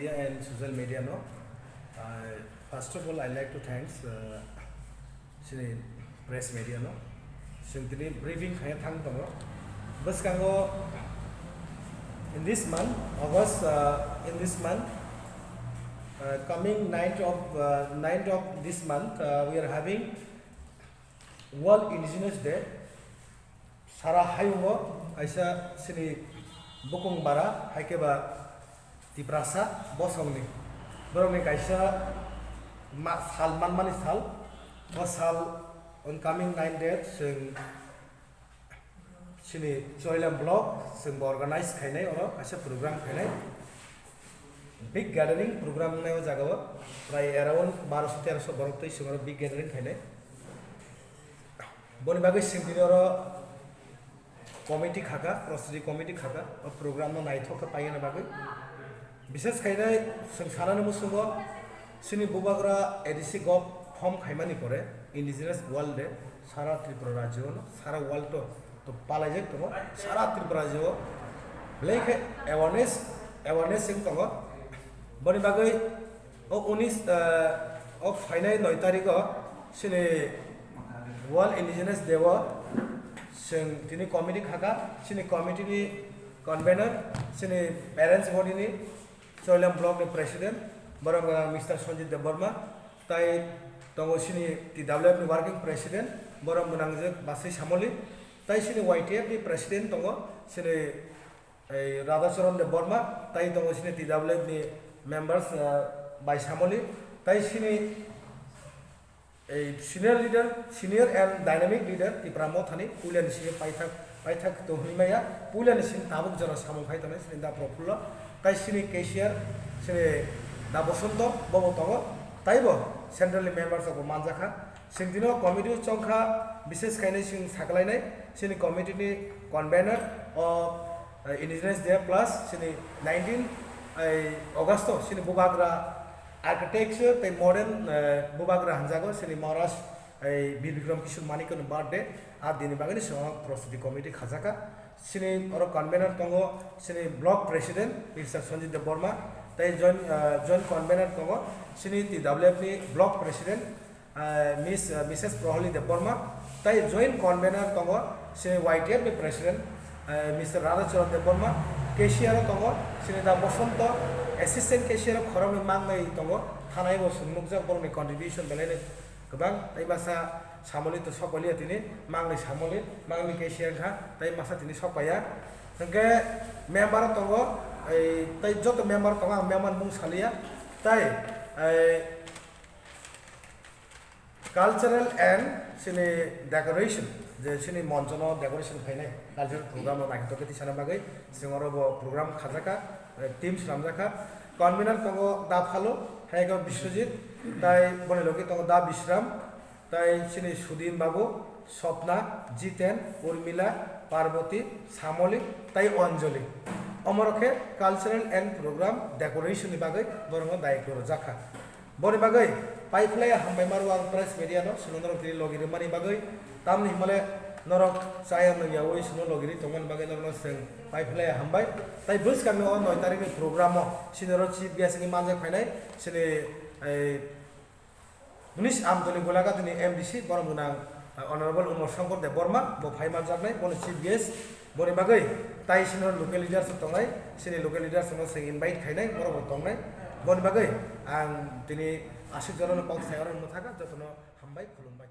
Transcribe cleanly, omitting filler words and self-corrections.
media and social media. No, first of all, I like to thanks press media. No, sini briefing kaya thang tongo. Bas kango in this month, August, in this month, coming 9th of this month, we are having World Indigenous Day. Sarah Hayumo, Aisha sini bukung bara, haikeba tiprasa bosongni. Borongni kaisa sal man sal on coming 9 days sini Soilam blog sing organize khainai oro asa program khainai big gathering program nai jagawa pray around 1200 borok tei singoro big gathering khainai boni bagai sing dini oro committee khaka prosody committee khaka program no naithok paiyana bagai বিশেষ খাইনাই সারানো মুসুঙ্গ সিনি বুবাগ্রা ADC gov form খাইমানি পরে indigenous ওয়ার্ল্ডে সারা ত্রিপুরা রাজ্য সারা world তো পালাই যাই তো সারা ত্রিপুরা রাজ্য লেখে অ্যাওয়ারনেস সিং দङ বনি বাগৈ ও 19 অফ ফাইনাই 9 তারিখ সিনি ওয়ার্ল্ড ইন্ডিজিনাস দেव जों दिनै कमिटि खाका सिनि कमिटिनि कनभेनर सिनि parents बडिनि Soilam Block ni President, barang Mr. Sanjit Debarma, tai tongo sini TWF ni Working President, barang menangjak Basi Samoli, tai sini YTF ni President tongo sini Radhacharan Debarma, tai tongo sini TWF ni members by Samoli, tai sini senior and dynamic leader di Pramothani, Pulian sini Paithak Tohimaya, Pulian sini tabuk jana Samol Paithane sini da Propula. তাই সিনি cashier সিনি দা বসন্ত বব তঙ্গ তাইব সেন্ট্রালি members of মানজাখা সিং দিন কমিটি সংখ্যা বিশেষ খাইনাই সিং সাকলাইনাই সিনি কমিটিनि convenor of indigenous day plus সিনি 19 অগস্ট সিনি বুবাগ্রা आर्किटेक्चर तै मॉडर्न बुबाग्रा हानजागो सिनि महाराज बीर विक्रम किशोर मानिकन बर्थडे आ दिनि बागनि सह प्रस्तुति कमिटी खाजाका सिनि अरो कन्वेनर तंगो सिनि block president mister Sanjit Debbarma तै जॉइंट कन्वेनर तंगो सिनि TWF नि block president misses Prahli Debbarma तै जॉइंट कन्वेनर तंगो सिनि YTF नि president mister Radhacharan Debbarma cashier तंगो सिनि दा बसंत एसिस्टेंट केशियर खरमनि मांगनाय तंगो थानाय बो सुंमुकजा बरनि कन्ट्रिबिउशन बेलायने गोबां तै बासा सामोलि तो सकलिया तिनि मांगनि सामोलि मांगनि केशियर खा तै मासा तिनि सपाया संगे मेम्बर तंगो तै जत मेम्बर तंगो मेम्बर मुं सालिया तै कल्चरल एंड सिनि डेकोरेशन जे सिनि मन्चनो डेकोरेशन फाइनाय कल्चरल प्रोग्राम नागितो केति साना बागै सिंगरो प्रोग्राम खाजाका टीम सामजाका कन्वेनर तंगो दा फालो हायगा विश्वजित ताई बने लोके तंगो दा विश्राम ताई सिनि सुदीन बाबू स्वप्ना जितेन उर्मिला पार्वती सामली ताई अंजलि अमरखे कल्चरल एंड प्रोग्राम डेकोरेशन नि बागै बरंग दायित्व जाखा बने बागै पाइपलाय हामबाय मारु आं प्रेस मीडिया नो सुनन्दर गिरि लगिरि मानि बागै तामनि हिमालय नरक चाया नयावै सुनो लगिरि तमन बागै नरनो जों पाइपलाय हामबाय ताई बस कामनो 9 तारिखनि प्रोग्राम सिनरो चीफ गेस्ट नि मानजा फाइनाय सिनि मुनिश आमदनि गलागा दिनि MDC बरंगना ऑनरेबल उमर शंकर देबबर्मा बो फाइमान जागनाय बनि चीफ गेस्ट बनि बागै ताई सिनरो लोकल लीडर्स तंगनाय सिनि लोकल लीडर्स नो जों इनभाइट खायनाय बरंग तंगनाय बनि बागै आं दिनि आशिक जननो पाउस सायावनो थाका जतनो हामबाय खुलुमबाय।